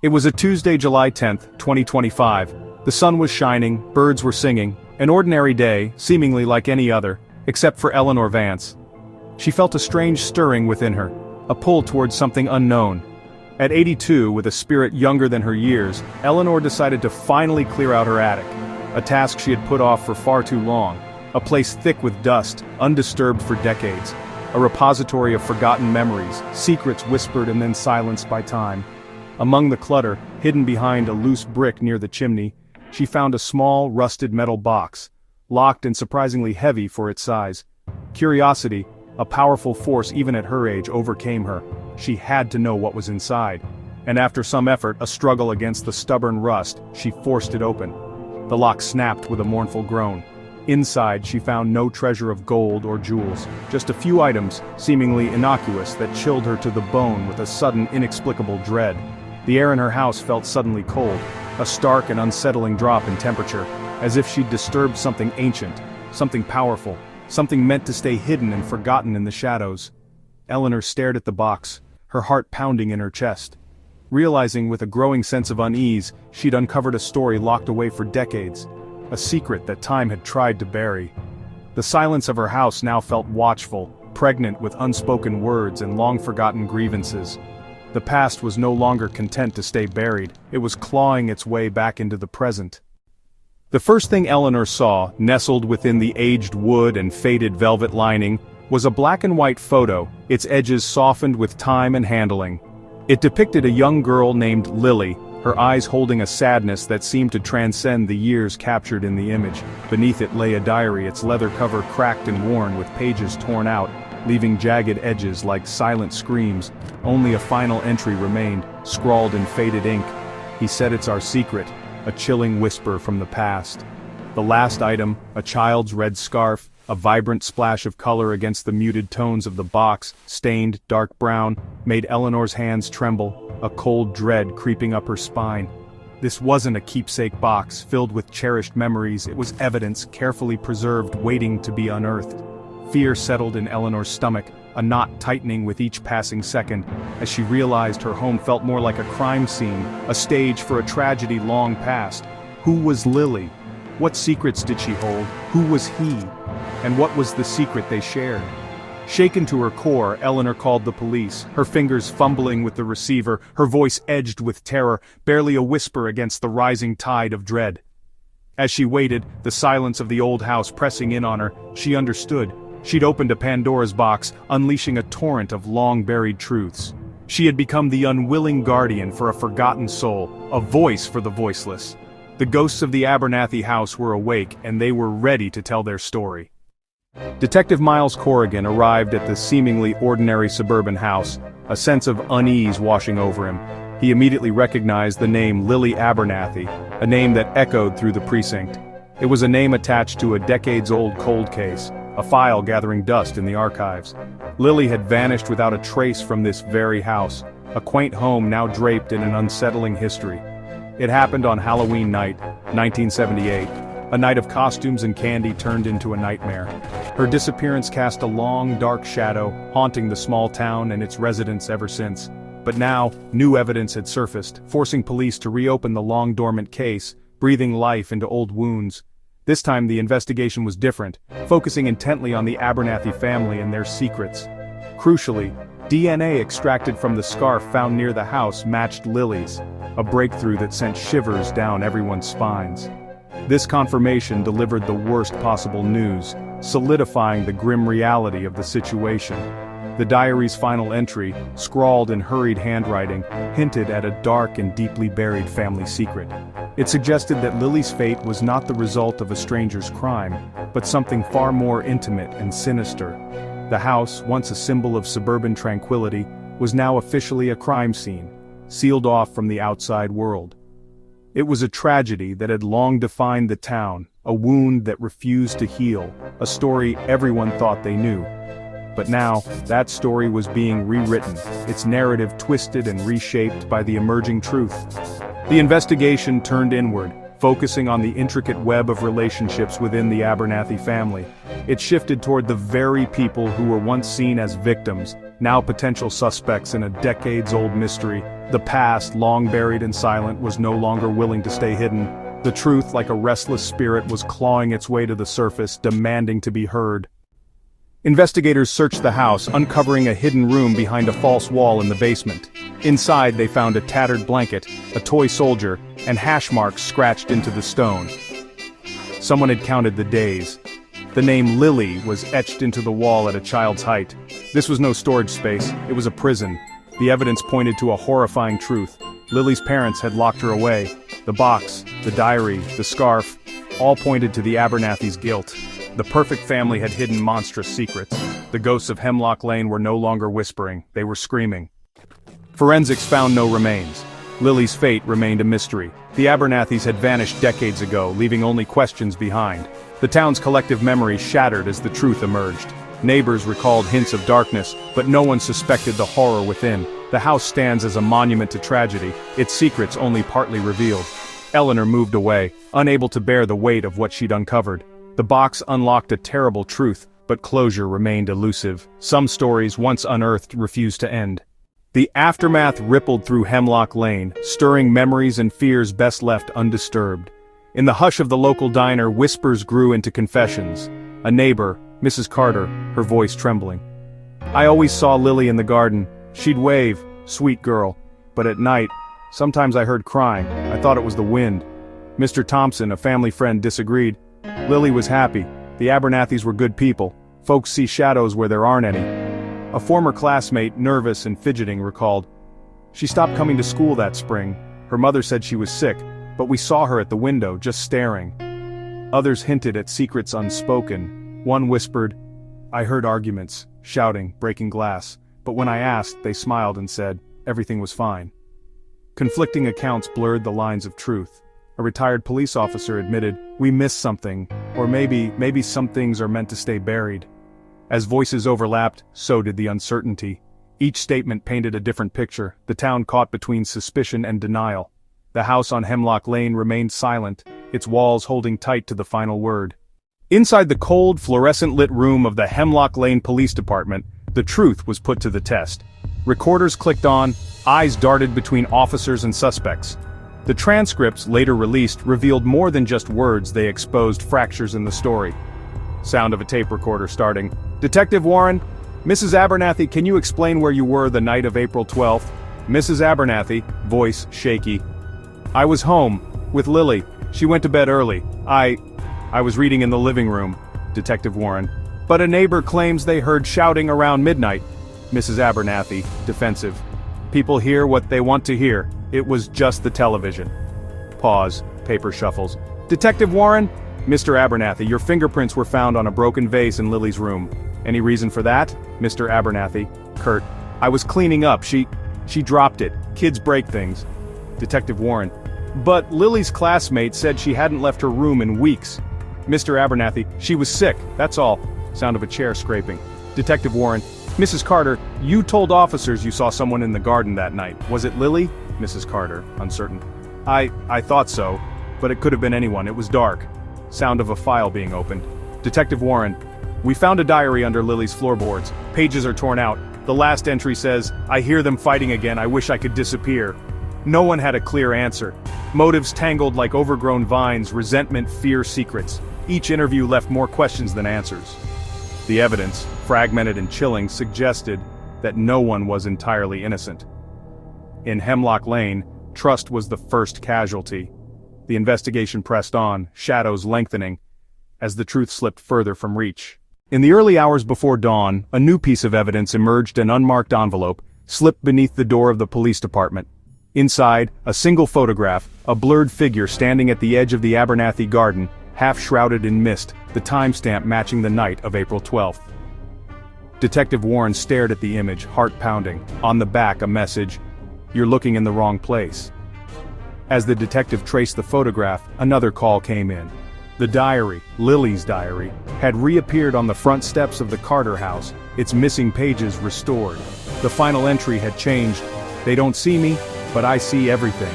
It was a Tuesday, July 10th, 2025. The sun was shining, birds were singing, an ordinary day, seemingly like any other, except for Eleanor Vance. She felt a strange stirring within her, a pull towards something unknown. At 82, with a spirit younger than her years, Eleanor decided to finally clear out her attic, a task she had put off for far too long, a place thick with dust, undisturbed for decades, a repository of forgotten memories, secrets whispered and then silenced by time. Among the clutter, hidden behind a loose brick near the chimney, she found a small, rusted metal box, locked and surprisingly heavy for its size. Curiosity, a powerful force even at her age, overcame her. She had to know what was inside. And after some effort, a struggle against the stubborn rust, she forced it open. The lock snapped with a mournful groan. Inside, she found no treasure of gold or jewels, just a few items, seemingly innocuous, that chilled her to the bone with a sudden, inexplicable dread. The air in her house felt suddenly cold, a stark and unsettling drop in temperature, as if she'd disturbed something ancient, something powerful, something meant to stay hidden and forgotten in the shadows. Eleanor stared at the box, her heart pounding in her chest. Realizing with a growing sense of unease, she'd uncovered a story locked away for decades, a secret that time had tried to bury. The silence of her house now felt watchful, pregnant with unspoken words and long-forgotten grievances. The past was no longer content to stay buried, it was clawing its way back into the present. The first thing Eleanor saw, nestled within the aged wood and faded velvet lining, was a black and white photo, its edges softened with time and handling. It depicted a young girl named Lily, her eyes holding a sadness that seemed to transcend the years captured in the image. Beneath it lay a diary, its leather cover cracked and worn with pages torn out, leaving jagged edges like silent screams. Only a final entry remained, scrawled in faded ink. "He said it's our secret," a chilling whisper from the past. The last item, a child's red scarf, a vibrant splash of color against the muted tones of the box, stained dark brown, made Eleanor's hands tremble, a cold dread creeping up her spine. This wasn't a keepsake box filled with cherished memories, it was evidence carefully preserved waiting to be unearthed. Fear settled in Eleanor's stomach, a knot tightening with each passing second, as she realized her home felt more like a crime scene, a stage for a tragedy long past. Who was Lily? What secrets did she hold? Who was he? And what was the secret they shared? Shaken to her core, Eleanor called the police, her fingers fumbling with the receiver, her voice edged with terror, barely a whisper against the rising tide of dread. As she waited, the silence of the old house pressing in on her, she understood. She'd opened a Pandora's box, unleashing a torrent of long-buried truths. She had become the unwilling guardian for a forgotten soul, a voice for the voiceless. The ghosts of the Abernathy house were awake, and they were ready to tell their story. Detective Miles Corrigan arrived at the seemingly ordinary suburban house, a sense of unease washing over him. He immediately recognized the name Lily Abernathy, a name that echoed through the precinct. It was a name attached to a decades-old cold case, a file gathering dust in the archives. Lily had vanished without a trace from this very house, a quaint home now draped in an unsettling history. It happened on Halloween night, 1978, a night of costumes and candy turned into a nightmare. Her disappearance cast a long, dark shadow, haunting the small town and its residents ever since. But now, new evidence had surfaced, forcing police to reopen the long-dormant case, breathing life into old wounds. This time the investigation was different, focusing intently on the Abernathy family and their secrets. Crucially, DNA extracted from the scarf found near the house matched Lily's, a breakthrough that sent shivers down everyone's spines. This confirmation delivered the worst possible news, solidifying the grim reality of the situation. The diary's final entry, scrawled in hurried handwriting, hinted at a dark and deeply buried family secret. It suggested that Lily's fate was not the result of a stranger's crime, but something far more intimate and sinister. The house, once a symbol of suburban tranquility, was now officially a crime scene, sealed off from the outside world. It was a tragedy that had long defined the town, a wound that refused to heal, a story everyone thought they knew. But now, that story was being rewritten, its narrative twisted and reshaped by the emerging truth. The investigation turned inward, focusing on the intricate web of relationships within the Abernathy family. It shifted toward the very people who were once seen as victims, now potential suspects in a decades-old mystery. The past, long buried and silent, was no longer willing to stay hidden. The truth, like a restless spirit, was clawing its way to the surface, demanding to be heard. Investigators searched the house, uncovering a hidden room behind a false wall in the basement. Inside, they found a tattered blanket, a toy soldier, and hash marks scratched into the stone. Someone had counted the days. The name Lily was etched into the wall at a child's height. This was no storage space, it was a prison. The evidence pointed to a horrifying truth. Lily's parents had locked her away. The box, the diary, the scarf, all pointed to the Abernathy's guilt. The perfect family had hidden monstrous secrets. The ghosts of Hemlock Lane were no longer whispering, they were screaming. Forensics found no remains. Lily's fate remained a mystery. The Abernathys had vanished decades ago, leaving only questions behind. The town's collective memory shattered as the truth emerged. Neighbors recalled hints of darkness, but no one suspected the horror within. The house stands as a monument to tragedy, its secrets only partly revealed. Eleanor moved away, unable to bear the weight of what she'd uncovered. The box unlocked a terrible truth, but closure remained elusive. Some stories, once unearthed, refused to end. The aftermath rippled through Hemlock Lane, stirring memories and fears best left undisturbed. In the hush of the local diner, whispers grew into confessions. A neighbor, Mrs. Carter, her voice trembling. "I always saw Lily in the garden. She'd wave, sweet girl. But at night, sometimes I heard crying. I thought it was the wind." Mr. Thompson, a family friend, disagreed. Lily was happy. The Abernathys were good people. Folks see shadows where there aren't any. A former classmate, nervous and fidgeting, recalled, "She stopped coming to school that spring. Her mother said she was sick, but we saw her at the window, just staring." Others hinted at secrets unspoken. One whispered, "I heard arguments, shouting, breaking glass, but when I asked, they smiled and said, everything was fine." Conflicting accounts blurred the lines of truth. A retired police officer admitted, "We missed something, or maybe some things are meant to stay buried." As voices overlapped, so did the uncertainty. Each statement painted a different picture, the town caught between suspicion and denial. The house on Hemlock Lane remained silent, its walls holding tight to the final word. Inside the cold, fluorescent-lit room of the Hemlock Lane Police Department, the truth was put to the test. Recorders clicked on, eyes darted between officers and suspects. The transcripts, later released, revealed more than just words. They exposed fractures in the story. Sound of a tape recorder starting. "Detective Warren, Mrs. Abernathy, can you explain where you were the night of April 12th? Mrs. Abernathy, voice shaky. "I was home, with Lily. She went to bed early. I was reading in the living room." Detective Warren. "But a neighbor claims they heard shouting around midnight." Mrs. Abernathy, defensive. "People hear what they want to hear. It was just the television." Pause, paper shuffles. "Detective Warren, Mr. Abernathy, your fingerprints were found on a broken vase in Lily's room. Any reason for that?" Mr. Abernathy, curt. "I was cleaning up, she dropped it. Kids break things." Detective Warren. "But Lily's classmate said she hadn't left her room in weeks." Mr. Abernathy, "She was sick, that's all." Sound of a chair scraping. Detective Warren. "Mrs. Carter, you told officers you saw someone in the garden that night. Was it Lily?" Mrs. Carter, uncertain. I thought so, but it could have been anyone, it was dark." Sound of a file being opened. Detective Warren. "We found a diary under Lily's floorboards. Pages are torn out. The last entry says, 'I hear them fighting again, I wish I could disappear.'" No one had a clear answer. Motives tangled like overgrown vines, resentment, fear, secrets. Each interview left more questions than answers. The evidence, fragmented and chilling, suggested that no one was entirely innocent. In Hemlock Lane, trust was the first casualty. The investigation pressed on, shadows lengthening, as the truth slipped further from reach. In the early hours before dawn, a new piece of evidence emerged. An unmarked envelope slipped beneath the door of the police department. Inside, a single photograph, a blurred figure standing at the edge of the Abernathy garden, half shrouded in mist, the timestamp matching the night of April 12th. Detective Warren stared at the image, heart pounding. On the back, a message, "You're looking in the wrong place." As the detective traced the photograph, another call came in. The diary, Lily's diary, had reappeared on the front steps of the Carter house, its missing pages restored. The final entry had changed. "They don't see me, but I see everything."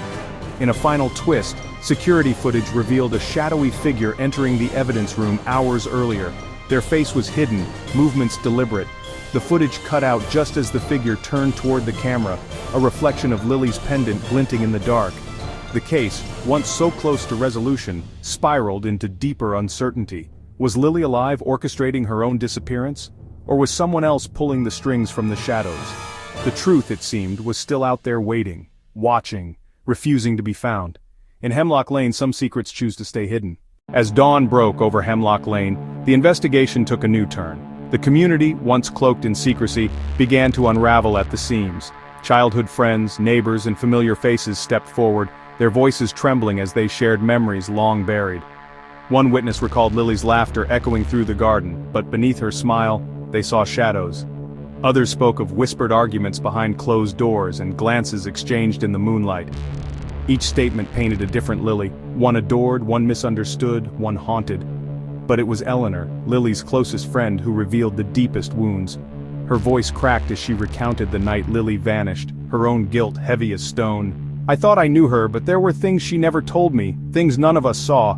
In a final twist, security footage revealed a shadowy figure entering the evidence room hours earlier. Their face was hidden, movements deliberate. The footage cut out just as the figure turned toward the camera, a reflection of Lily's pendant glinting in the dark. The case, once so close to resolution, spiraled into deeper uncertainty. Was Lily alive orchestrating her own disappearance? Or was someone else pulling the strings from the shadows? The truth, it seemed, was still out there waiting, watching, refusing to be found. In Hemlock Lane, some secrets choose to stay hidden. As dawn broke over Hemlock Lane, the investigation took a new turn. The community, once cloaked in secrecy, began to unravel at the seams. Childhood friends, neighbors, and familiar faces stepped forward, their voices trembling as they shared memories long buried. One witness recalled Lily's laughter echoing through the garden, but beneath her smile, they saw shadows. Others spoke of whispered arguments behind closed doors and glances exchanged in the moonlight. Each statement painted a different Lily, one adored, one misunderstood, one haunted. But it was Eleanor, Lily's closest friend, who revealed the deepest wounds. Her voice cracked as she recounted the night Lily vanished, her own guilt heavy as stone. "I thought I knew her, but there were things she never told me, things none of us saw."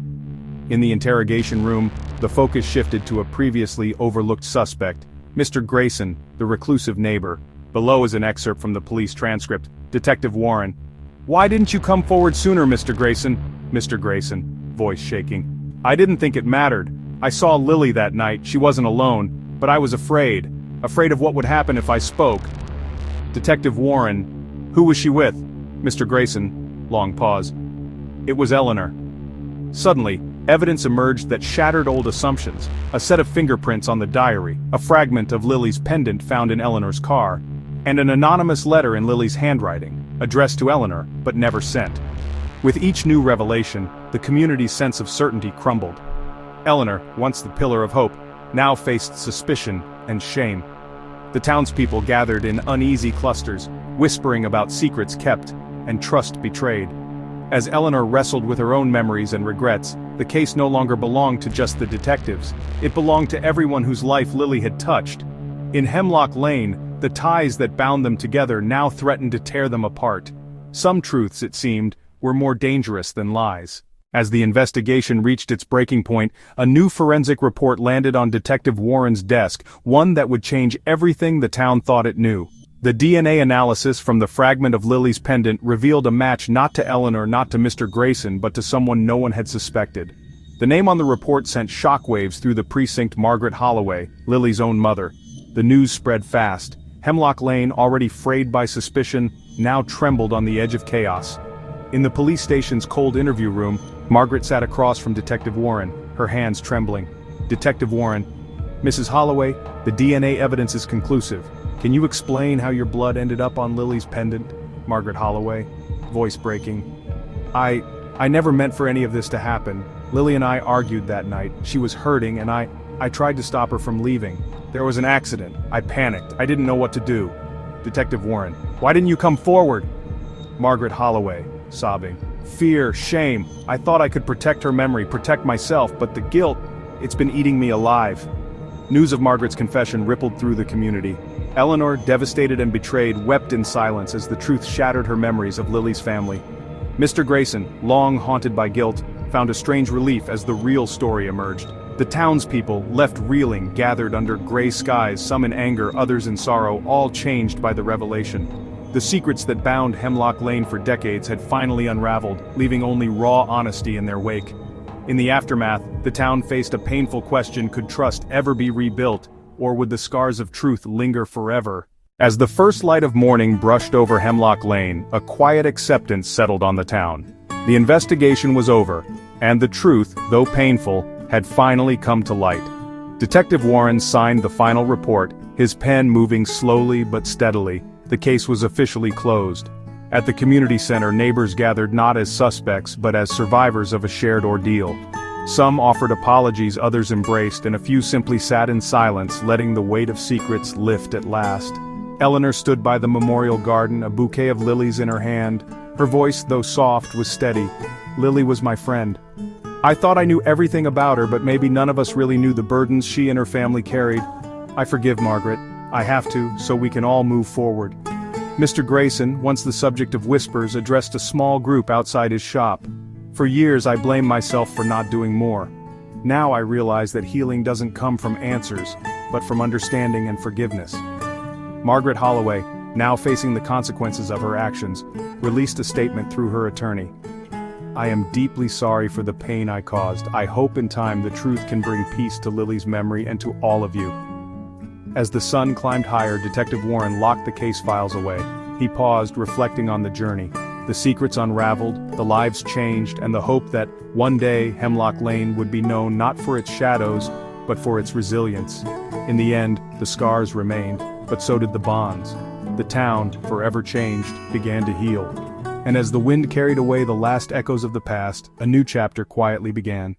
In the interrogation room, the focus shifted to a previously overlooked suspect, Mr. Grayson, the reclusive neighbor. Below is an excerpt from the police transcript. Detective Warren. "Why didn't you come forward sooner, Mr. Grayson?" Mr. Grayson, voice shaking. "I didn't think it mattered. I saw Lily that night, she wasn't alone, but I was afraid of what would happen if I spoke." Detective Warren. "Who was she with?" Mr. Grayson, long pause. "It was Eleanor." Suddenly, evidence emerged that shattered old assumptions, a set of fingerprints on the diary, a fragment of Lily's pendant found in Eleanor's car, and an anonymous letter in Lily's handwriting, addressed to Eleanor, but never sent. With each new revelation, the community's sense of certainty crumbled. Eleanor, once the pillar of hope, now faced suspicion and shame. The townspeople gathered in uneasy clusters, whispering about secrets kept and trust betrayed. As Eleanor wrestled with her own memories and regrets, the case no longer belonged to just the detectives. It belonged to everyone whose life Lily had touched. In Hemlock Lane, the ties that bound them together now threatened to tear them apart. Some truths, it seemed, were more dangerous than lies. As the investigation reached its breaking point, a new forensic report landed on Detective Warren's desk, one that would change everything the town thought it knew. The DNA analysis from the fragment of Lily's pendant revealed a match not to Eleanor, not to Mr. Grayson, but to someone no one had suspected. The name on the report sent shockwaves through the precinct. Margaret Holloway, Lily's own mother. The news spread fast. Hemlock Lane, already frayed by suspicion, now trembled on the edge of chaos. In the police station's cold interview room, Margaret sat across from Detective Warren, her hands trembling. Detective Warren. "Mrs. Holloway, the DNA evidence is conclusive. Can you explain how your blood ended up on Lily's pendant?" Margaret Holloway, voice breaking. I never meant for any of this to happen. Lily and I argued that night. She was hurting and I tried to stop her from leaving. There was an accident. I panicked. I didn't know what to do." Detective Warren. "Why didn't you come forward?" Margaret Holloway, sobbing. "Fear, shame. I thought I could protect her memory, protect myself, but the guilt, it's been eating me alive." News of Margaret's confession rippled through the community. Eleanor, devastated and betrayed, wept in silence as the truth shattered her memories of Lily's family. Mr. Grayson, long haunted by guilt, found a strange relief as the real story emerged. The townspeople, left reeling, gathered under gray skies, some in anger, others in sorrow, all changed by the revelation. The secrets that bound Hemlock Lane for decades had finally unraveled, leaving only raw honesty in their wake. In the aftermath, the town faced a painful question: could trust ever be rebuilt, or would the scars of truth linger forever? As the first light of morning brushed over Hemlock Lane, a quiet acceptance settled on the town. The investigation was over, and the truth, though painful, had finally come to light. Detective Warren signed the final report, his pen moving slowly but steadily. The case was officially closed. At the community center, neighbors gathered not as suspects but as survivors of a shared ordeal. Some offered apologies, others embraced, and a few simply sat in silence, letting the weight of secrets lift at last. Eleanor stood by the memorial garden, a bouquet of lilies in her hand. Her voice, though soft, was steady. "Lily was my friend. I thought I knew everything about her, but maybe none of us really knew the burdens she and her family carried. I forgive Margaret. I have to, so we can all move forward." Mr. Grayson, once the subject of whispers, addressed a small group outside his shop. "For years I blamed myself for not doing more. Now I realize that healing doesn't come from answers. but from understanding and forgiveness. Margaret Holloway, now facing the consequences of her actions, released a statement through her attorney. "I am deeply sorry for the pain I caused. I hope in time the truth can bring peace to Lily's memory and to all of you." As the sun climbed higher, Detective Warren locked the case files away. He paused, reflecting on the journey. The secrets unraveled, the lives changed, and the hope that, one day, Hemlock Lane would be known not for its shadows, but for its resilience. In the end, the scars remained, but so did the bonds. The town, forever changed, began to heal. And as the wind carried away the last echoes of the past, a new chapter quietly began.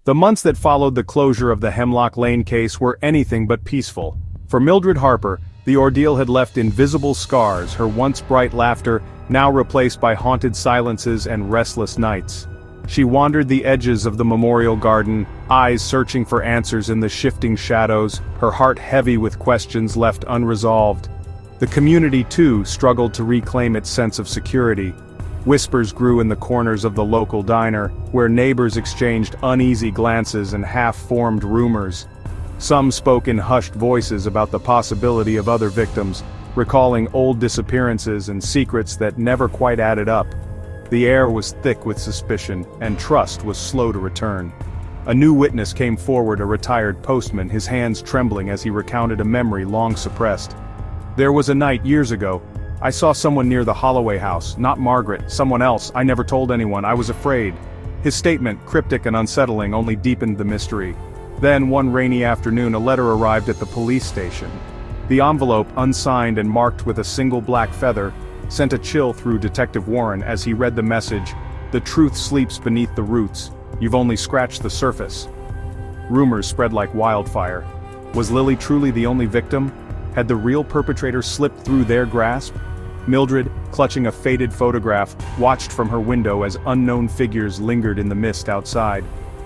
The months that followed the closure of the Hemlock Lane case were anything but peaceful. For Mildred Harper, the ordeal had left invisible scars, her once bright laughter now replaced by haunted silences and restless nights. She wandered the edges of the memorial garden, eyes searching for answers in the shifting shadows, her heart heavy with questions left unresolved. The community, too, struggled to reclaim its sense of security. Whispers grew in the corners of the local diner, where neighbors exchanged uneasy glances and half-formed rumors. Some spoke in hushed voices about the possibility of other victims, recalling old disappearances and secrets that never quite added up. The air was thick with suspicion, and trust was slow to return. A new witness came forward, a retired postman, his hands trembling as he recounted a memory long suppressed. "There was a night years ago. I saw someone near the Holloway house, not Margaret, someone else. I never told anyone, I was afraid." His statement, cryptic and unsettling, only deepened the mystery. Then, one rainy afternoon, a letter arrived at the police station. The envelope, unsigned and marked with a single black feather, sent a chill through Detective Warren as he read the message. "The truth sleeps beneath the roots. You've only scratched the surface." Rumors spread like wildfire. Was Lily truly the only victim? Had the real perpetrator slipped through their grasp? Mildred, clutching a faded photograph, watched from her window as unknown figures lingered in the mist outside.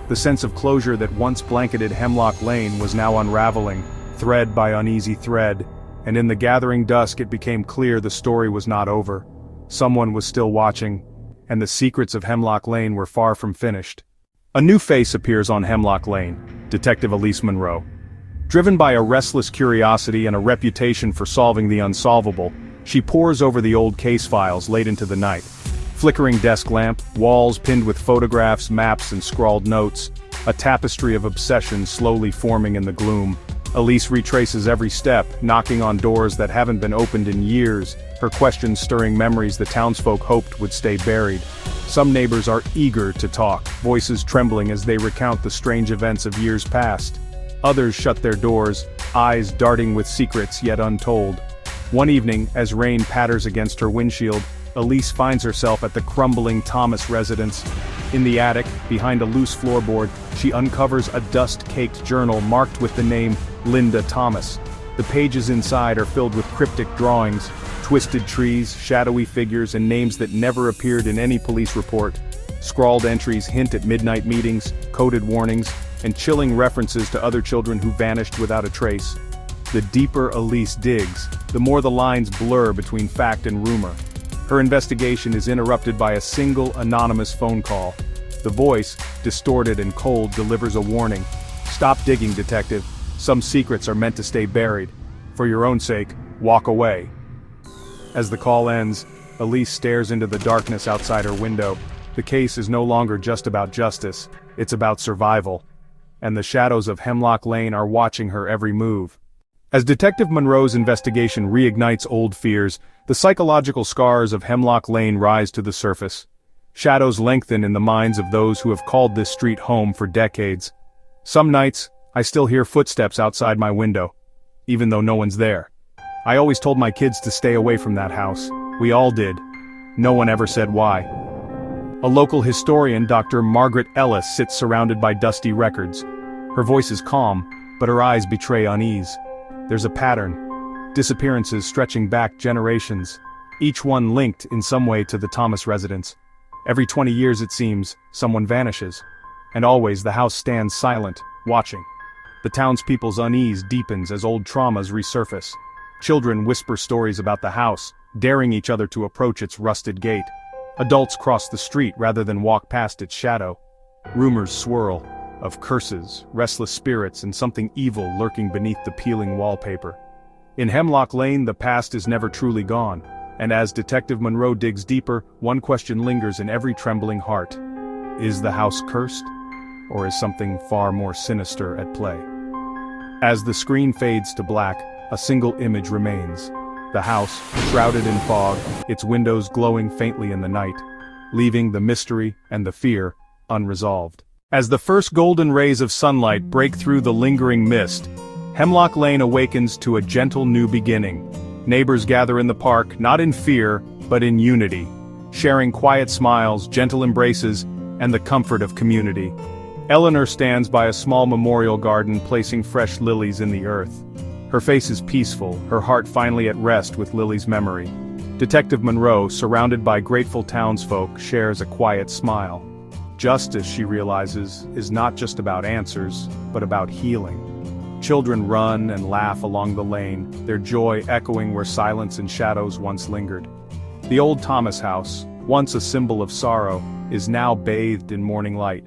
The sense of closure that once blanketed Hemlock Lane was now unraveling, thread by uneasy thread, and in the gathering dusk it became clear the story was not over. Someone was still watching, and the secrets of Hemlock Lane were far from finished. A new face appears on Hemlock Lane, Detective Elise Monroe. Driven by a restless curiosity and a reputation for solving the unsolvable, she pores over the old case files late into the night. Flickering desk lamp, walls pinned with photographs, maps and scrawled notes, a tapestry of obsession slowly forming in the gloom. Elise retraces every step, knocking on doors that haven't been opened in years, her questions stirring memories the townsfolk hoped would stay buried. Some neighbors are eager to talk, voices trembling as they recount the strange events of years past. Others shut their doors, eyes darting with secrets yet untold. One evening, as rain patters against her windshield, Elise finds herself at the crumbling Thomas residence. In the attic, behind a loose floorboard, she uncovers a dust-caked journal marked with the name Linda Thomas. The pages inside are filled with cryptic drawings, twisted trees, shadowy figures, and names that never appeared in any police report. Scrawled entries hint at midnight meetings, coded warnings, and chilling references to other children who vanished without a trace. The deeper Elise digs, the more the lines blur between fact and rumor. Her investigation is interrupted by a single anonymous phone call. The voice, distorted and cold, delivers a warning. "Stop digging, detective. Some secrets are meant to stay buried. For your own sake, walk away." As the call ends, Elise stares into the darkness outside her window. The case is no longer just about justice, it's about survival. And the shadows of Hemlock Lane are watching her every move. As Detective Monroe's investigation reignites old fears, the psychological scars of Hemlock Lane rise to the surface. Shadows lengthen in the minds of those who have called this street home for decades. Some nights, I still hear footsteps outside my window, even though no one's there. I always told my kids to stay away from that house. We all did. No one ever said why. A local historian, Dr. Margaret Ellis, sits surrounded by dusty records. Her voice is calm, but her eyes betray unease. There's a pattern. Disappearances stretching back generations, each one linked in some way to the Thomas residence. Every 20 years it seems, someone vanishes. And always the house stands silent, watching. The townspeople's unease deepens as old traumas resurface. Children whisper stories about the house, daring each other to approach its rusted gate. Adults cross the street rather than walk past its shadow. Rumors swirl. of curses, restless spirits, and something evil lurking beneath the peeling wallpaper. In Hemlock Lane, the past is never truly gone, and as Detective Monroe digs deeper, one question lingers in every trembling heart. Is the house cursed? Or is something far more sinister at play? As the screen fades to black, a single image remains. The house, shrouded in fog, its windows glowing faintly in the night, leaving the mystery and the fear unresolved. As the first golden rays of sunlight break through the lingering mist, Hemlock Lane awakens to a gentle new beginning. Neighbors gather in the park, not in fear, but in unity, sharing quiet smiles, gentle embraces, and the comfort of community. Eleanor stands by a small memorial garden, placing fresh lilies in the earth. Her face is peaceful, her heart finally at rest with Lily's memory. Detective Monroe, surrounded by grateful townsfolk, shares a quiet smile. Justice, she realizes, is not just about answers, but about healing. Children run and laugh along the lane, their joy echoing where silence and shadows once lingered. The old Thomas house, once a symbol of sorrow, is now bathed in morning light.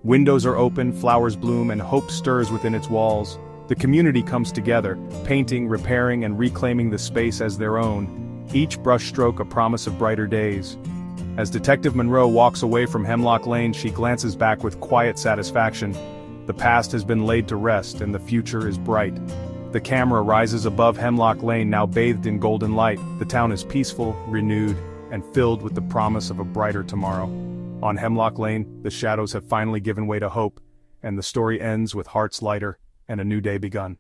Windows are open, flowers bloom, and hope stirs within its walls. The community comes together, painting, repairing, and reclaiming the space as their own, each brushstroke a promise of brighter days. As Detective Monroe walks away from Hemlock Lane, she glances back with quiet satisfaction. The past has been laid to rest, and the future is bright. The camera rises above Hemlock Lane, now bathed in golden light. The town is peaceful, renewed, and filled with the promise of a brighter tomorrow. On Hemlock Lane, the shadows have finally given way to hope, and the story ends with hearts lighter and a new day begun.